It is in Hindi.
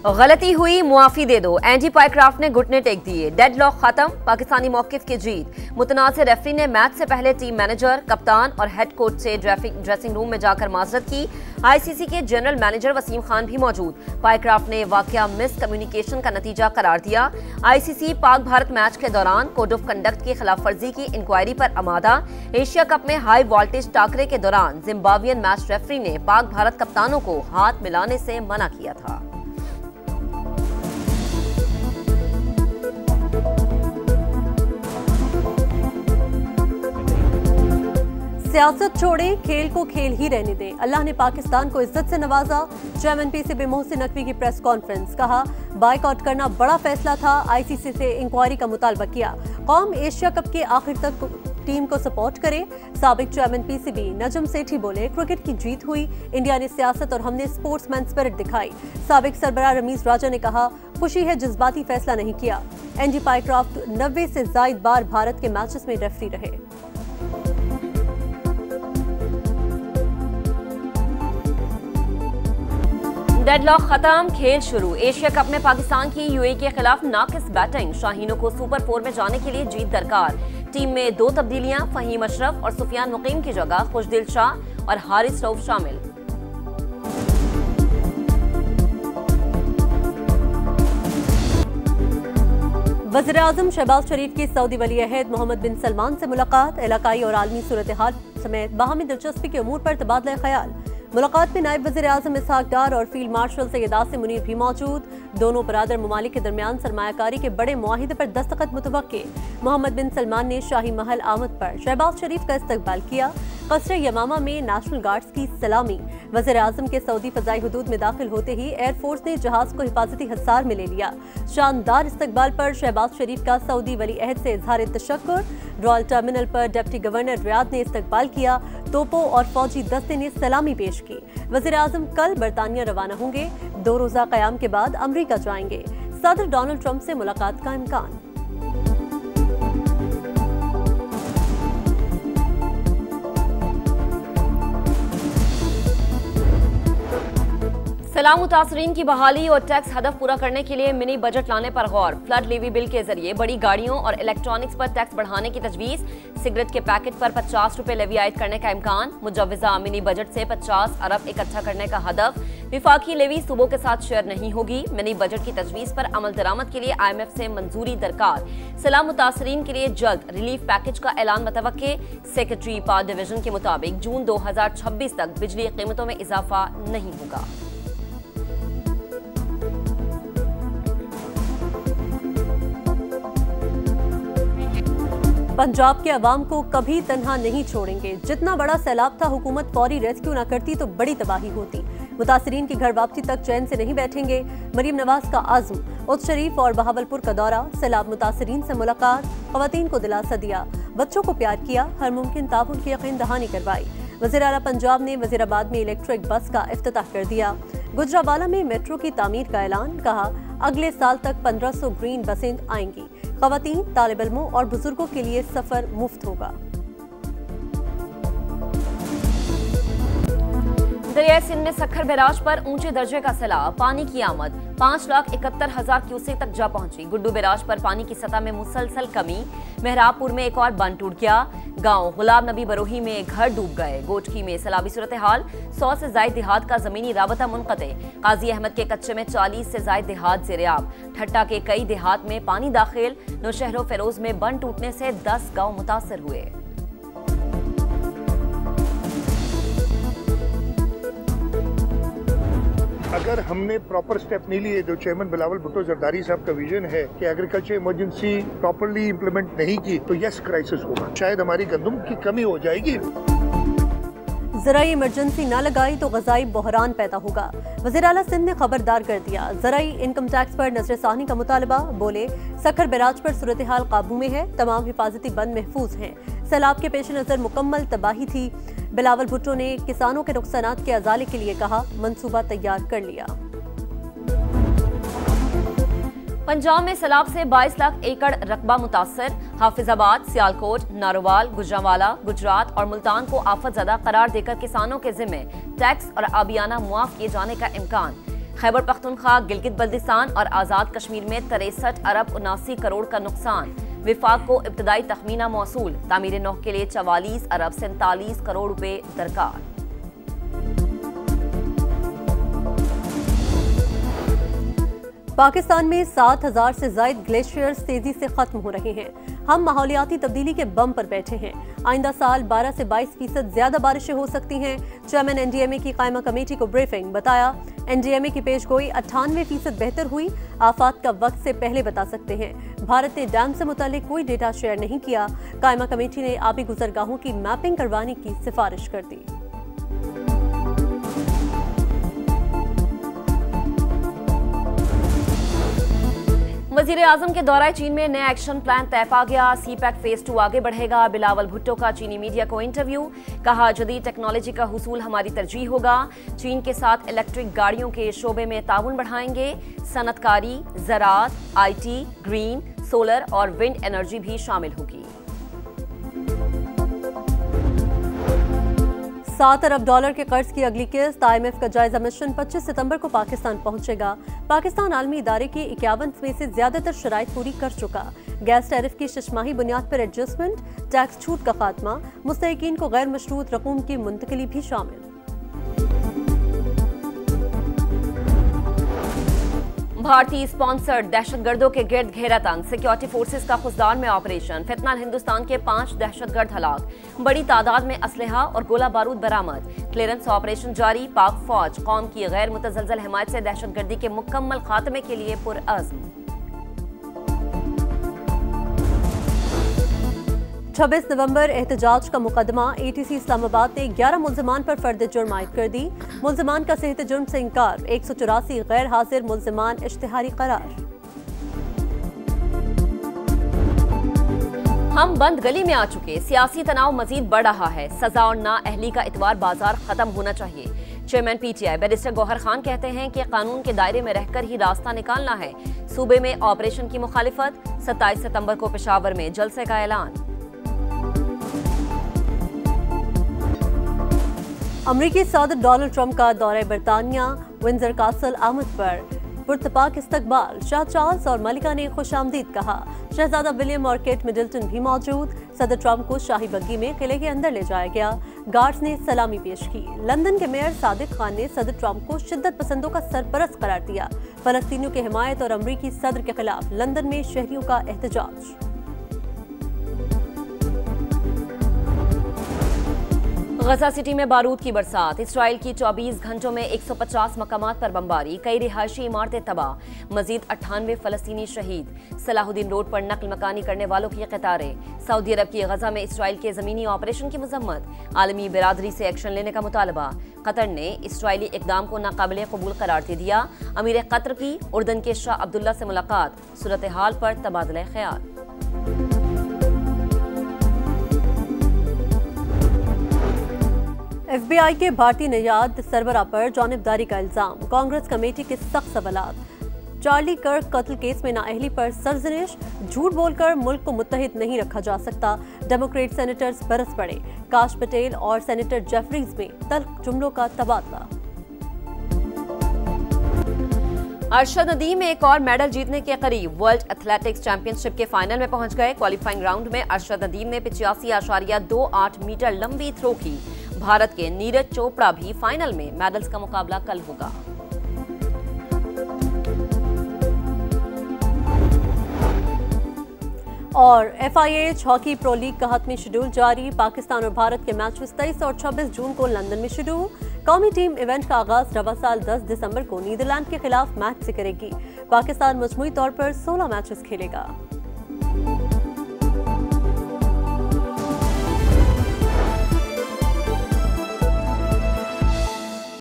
गलती हुई, मुआफी दे दो। एंडी पाइक्राफ्ट ने घुटने टेक दिए। डेडलॉक खत्म, पाकिस्तानी मौकिफ की जीत। मुतनाज़ रेफरी ने मैच से पहले टीम मैनेजर, कप्तान और हेड कोच से ड्रेसिंग रूम में जाकर माजरत की। आईसीसी के जनरल मैनेजर वसीम खान भी मौजूद। पाइक्राफ्ट ने वाकया मिस कम्युनिकेशन का नतीजा करार दिया। आईसीसी पाक भारत मैच के दौरान कोड ऑफ कंडक्ट की खिलाफ वर्जी की इंक्वायरी पर आमादा। एशिया कप में हाई वोल्टेज टाकरे के दौरान जिम्बाब्वियन मैच रेफरी ने पाक भारत कप्तानों को हाथ मिलाने से मना किया था। सियासत छोड़ें, खेल को खेल ही रहने दें। अल्लाह ने पाकिस्तान को इज्जत से नवाजा। चेयरमैन पीसीबी मोहसिन नकवी की प्रेस कॉन्फ्रेंस। कहा, बायकॉट करना बड़ा फैसला था। आईसीसी से इंक्वायरी का मुतालबा किया। कौम एशिया कप के आखिर तक टीम को सपोर्ट करे। साबिक चेयरमैन पीसीबी नजम सेठी बोले, क्रिकेट की जीत हुई, इंडिया ने सियासत और हमने स्पोर्ट्समैन स्पिरिट दिखाई। साबिक सरबराह रमीज राजा ने कहा, खुशी है जज्बाती फैसला नहीं किया। एंडी पाइक्राफ्ट 90 से जायद बार भारत के मैचेस में रेफरी रहे। डेडलॉक खत्म, खेल शुरू। एशिया कप में पाकिस्तान की यूएई के खिलाफ नाकिस बैटिंग। शाहीनों को सुपर 4 में जाने के लिए जीत दरकार। टीम में 2 तब्दीलियां, फहीम अशरफ और सुफियान मुकीम की जगह खुशदिल शाह और हारिस रऊफ शामिल। वज़ीर-ए-आज़म शहबाज शरीफ की सऊदी वली अहद मोहम्मद बिन सलमान से मुलाकात। इलाकाई और आलमी सूरत हाल समेत बाहमी दिलचस्पी के उमूर पर तबादला ख्याल। मुलाकात में नायब वज़ीर-ए-आज़म इसहाक डार और फील्ड मार्शल सैयद आसिम मुनीर भी मौजूद। दोनों बरादर ममालिक के दरमियान सरमायाकारी के बड़े मुआहिदे पर दस्तखत मुतवक्के। मोहम्मद बिन सलमान ने शाही महल आमद पर शहबाज शरीफ का इस्तकबाल किया। कसरे यमामा में नेशनल गार्ड्स की सलामी। वज़ीर-ए-आज़म के सऊदी फ़ज़ाई हुदूद में दाखिल होते ही एयरफोर्स ने जहाज को हिफाजती हिसार में ले लिया। शानदार इस्तकबाल पर शहबाज शरीफ का सऊदी वली अहद से इजहार तशक्कुर। रॉयल टर्मिनल पर डिप्टी गवर्नर रियाद ने इस्तकबाल किया। तोपों और फौजी दस्ते ने सलामी पेश की। वज़ीर-ए-आज़म कल बरतानिया रवाना होंगे। 2 रोज़ा क़याम के बाद अमरीका जाएंगे। सदर डोनाल्ड ट्रंप से मुलाकात का इम्कान। सैलाब मुतासरीन की बहाली और टैक्स हदफ पूरा करने के लिए मिनी बजट लाने पर गौर। फ्लड लेवी बिल के जरिए बड़ी गाड़ियों और इलेक्ट्रॉनिक्स पर टैक्स बढ़ाने की तजवीज। सिगरेट के पैकेट पर 50 रुपए लेवी आयद करने का इम्कान। मुजव्वजा मिनी बजट से 50 अरब इकट्ठा करने का हदफ। विफाकी लेवी सूबों के साथ शेयर नहीं होगी। मिनी बजट की तजवीज पर अमल दरामद के लिए IMF से मंजूरी दरकार। सैलाब मुतासरीन के लिए जल्द रिलीफ पैकेज का ऐलान मतवक्के। सेक्रेटरी पावर डिवीजन के मुताबिक जून 2026 तक बिजली कीमतों में इजाफा नहीं होगा। पंजाब के अवाम को कभी तन्हा नहीं छोड़ेंगे। जितना बड़ा सैलाब था, हुकूमत फौरी रेस्क्यू न करती तो बड़ी तबाही होती। मुतासरीन की घर वापसी तक चैन से नहीं बैठेंगे। मरीम नवाज का आज़म। उस शरीफ और बहावलपुर का दौरा। सैलाब मुतासरीन से मुलाकात। खवातीन को दिलासा दिया। बच्चों को प्यार किया। हर मुमकिन ताउन की यकीन दहानी करवाई। वज़ीर आला पंजाब ने वज़ीराबाद में इलेक्ट्रिक बस का इफ्तिताह कर दिया। गुजरावाला में मेट्रो की तामीर का ऐलान। कहा, अगले साल तक 1500 ग्रीन बसें आएंगी। खवातीन, तालिब इल्मों और बुजुर्गों के लिए सफर मुफ्त होगा। दरियाई सिंध में सखर बैराज पर ऊंचे दर्जे का सैलाब। पानी की आमद 5,71,000 क्यूसेक तक जा पहुंची। गुड्डू बैराज पर पानी की सतह में मुसलसल कमी। मेहराबपुर में एक और बंद टूट गया। गांव गुलाब नबी बरोही में घर डूब गए। गोचकी में सैलाबी सूरत हाल। 100 से जायद देहात का जमीनी राबता मुनक़ते। काजी अहमद के कच्चे में 40 से जायद देहात ज़ेर-ए-आब। ठट्टा के कई देहात में पानी दाखिल। नौशहरो फेरोज में बंद टूटने से 10 गाँव मुतासर हुए। अगर हमने प्रॉपर स्टेप नहीं लिए, जो चेयरमैन बिलावल भुट्टो जरदारी साहब का विजन है कि एग्रीकल्चर इमरजेंसी प्रॉपरली इंप्लीमेंट नहीं की, तो यस क्राइसिस होगा। शायद हमारी गंदम की कमी हो जाएगी। ज़राई इमरजेंसी न लगाई तो ग़ज़ाई बहरान पैदा होगा। वज़ीर आला सिंध ने खबरदार कर दिया। ज़राई इनकम टैक्स पर नजरसानी का मुतालबा। बोले, सखर बैराज पर सूरत हाल काबू में है। तमाम हिफाजती बंद महफूज हैं। सैलाब के पेश नज़र मुकम्मल तबाही थी। बिलावल भुट्टो ने किसानों के नुकसानात के अजाले के लिए कहा, मंसूबा तैयार कर लिया। पंजाब में सैलाब से 22 लाख एकड़ रकबा मुतासर। हाफिजाबाद, सियालकोट, नारोवाल, गुजरांवाला, गुजरात और मुल्तान को आफत ज़दा करार देकर किसानों के जिम्मे टैक्स और आबियाना मुआफ किए जाने का इम्कान। खैबर पख्तूनख्वा, गिलगित बल्दिस्तान और आज़ाद कश्मीर में 63 अरब 79 करोड़ का नुकसान। विफाक को इब्तदाई तखमीना मौसूल। तामीर नौ के लिए 44 अरब 47 करोड़ रुपए दरकार। पाकिस्तान में 7000 से ज्यादा ग्लेशियर्स तेजी से खत्म हो रहे हैं। हम माहौलियाती तब्दीली के बम पर बैठे हैं। आइंदा साल 12 से 22% ज्यादा बारिशें हो सकती हैं। चेयरमैन एनडीएमए की कायमा कमेटी को ब्रीफिंग। बताया, एनडीएमए की पेशगोई 98% बेहतर हुई। आफात का वक्त से पहले बता सकते हैं। भारत ने डैम से मुतालिक कोई डेटा शेयर नहीं किया। कायमा कमेटी ने आबी गुजरगाहों की मैपिंग करवाने की सिफारिश कर दी। वजीर आजम के दौरे चीन में नया एक्शन प्लान तय पा गया। सीपैक फेज 2 आगे बढ़ेगा। बिलावल भुट्टो का चीनी मीडिया को इंटरव्यू। कहा, जदीद टेक्नोलॉजी का हुसूल हमारी तरजीह होगा। चीन के साथ इलेक्ट्रिक गाड़ियों के शोबे में ताउन बढ़ाएंगे। सनतकारी, ज़राअत, IT, ग्रीन, सोलर और विंड एनर्जी भी शामिल होगी। $7 अरब के कर्ज की अगली किस्त। IMF का जायजा मिशन 25 सितंबर को पाकिस्तान पहुंचेगा। पाकिस्तान आलमी इदारे की 51 में से ज्यादातर शराइत पूरी कर चुका। गैस टैरिफ की शिशमाही बुनियाद पर एडजस्टमेंट, टैक्स छूट का खात्मा, मुस्तहिकीन को गैर मशरूत रकूम की मुंतकली भी शामिल। भारतीय स्पॉन्सर्ड दहशतगर्दों के गिर्द घेरा तंग। सिक्योरिटी फोर्सेस का खुजदार में ऑपरेशन। फितनाल हिंदुस्तान के 5 दहशतगर्द हलाक। बड़ी तादाद में असलहा और गोला बारूद बरामद। क्लियरेंस ऑपरेशन जारी। पाक फौज कौम की गैर मुतजलजल हिमायत से दहशतगर्दी के मुकम्मल खात्मे के लिए पुरअज़्म। 26 नवंबर एहतजाज का मुकदमा। ATC इस्लामाबाद ने 11 मुल्ज़िमान पर फर्द जुर्म आयद कर दी। मुल्ज़िमान का सेहत जुर्म से इनकार। 184 गैर हाजिर मुल्ज़िमान इश्तिहारी करार। हम बंद गली में आ चुके। सियासी तनाव मजीद बढ़ रहा है। सजा और नाअहली का इतवार बाजार खत्म होना चाहिए। Chairman PTI barrister Gohar Khan कहते हैं कि कानून के दायरे में रहकर ही रास्ता निकालना है। सूबे में ऑपरेशन की मुखालिफत। 27 सितंबर को पेशावर में जलसे का ऐलान। अमरीकी सदर डोनाल्ड ट्रंप का दौरे बरतानिया। विंजर कासल आमद पर पुरतपाक इस्तकबाल। शाह चार्ल्स और मलिका ने खुशामदीद कहा। शहजादा विलियम और केट मिडल्टन भी मौजूद। सदर ट्रंप को शाही बग्गी में किले के अंदर ले जाया गया। गार्ड्स ने सलामी पेश की। लंदन के मेयर सादिक खान ने सदर ट्रंप को शिद्दत पसंदों का सरपरस्त करार दिया। फलस्तीनियों की हिमायत और अमरीकी सदर के खिलाफ लंदन में शहरियों का एहतजाज। गजा सिटी में बारूद की बरसात। इसराइल की 24 घंटों में 150 मकामात पर बमबारी। कई रिहायशी इमारतें तबाह। मजीद 98 फलस्तीनी शहीद। सलाहुद्दीन रोड पर नकल मकानी करने वालों की कतारें। सऊदी अरब की गजा में इसराइल के जमीनी ऑपरेशन की मजम्मत। आलमी बिरादरी से एक्शन लेने का मुतालबा। कतर ने इसराइली इकदाम को नाकाबिले कबूल करार दे दिया। अमीर कतर की उर्दन के शाह अब्दुल्ला से मुलाकात। सूरत हाल पर तबादला ख्याल। FBI के भारतीय नियाद सरबराह पर जानिबदारी का इल्जाम। कांग्रेस कमेटी के सख्त सवालात। चार्ली कर्क कत्ल केस में नाअहली पर सरजनिश। झूठ बोलकर मुल्क को मुत्तहिद नहीं रखा जा सकता। डेमोक्रेट सेनेटर्स बरस पड़े। काश पटेल और सेनेटर जेफरीज में तल्ख जुमलों का तबादला। अरशद नदीम एक और मेडल जीतने के करीब। वर्ल्ड एथलेटिक्स चैंपियनशिप के फाइनल में पहुंच गए। क्वालिफाइंग राउंड में अरशद नदीम ने 85.28 मीटर लंबी थ्रो की। भारत के नीरज चोपड़ा भी फाइनल में। मेडल्स का मुकाबला कल होगा। और FIH हॉकी प्रो लीग का हतमी शेड्यूल जारी। पाकिस्तान और भारत के मैचेस 23 और 26 जून को लंदन में शुरू। कौमी टीम इवेंट का आगाज रवा साल 10 दिसंबर को नीदरलैंड के खिलाफ मैच से करेगी। पाकिस्तान मजमूई तौर पर 16 मैचेस खेलेगा।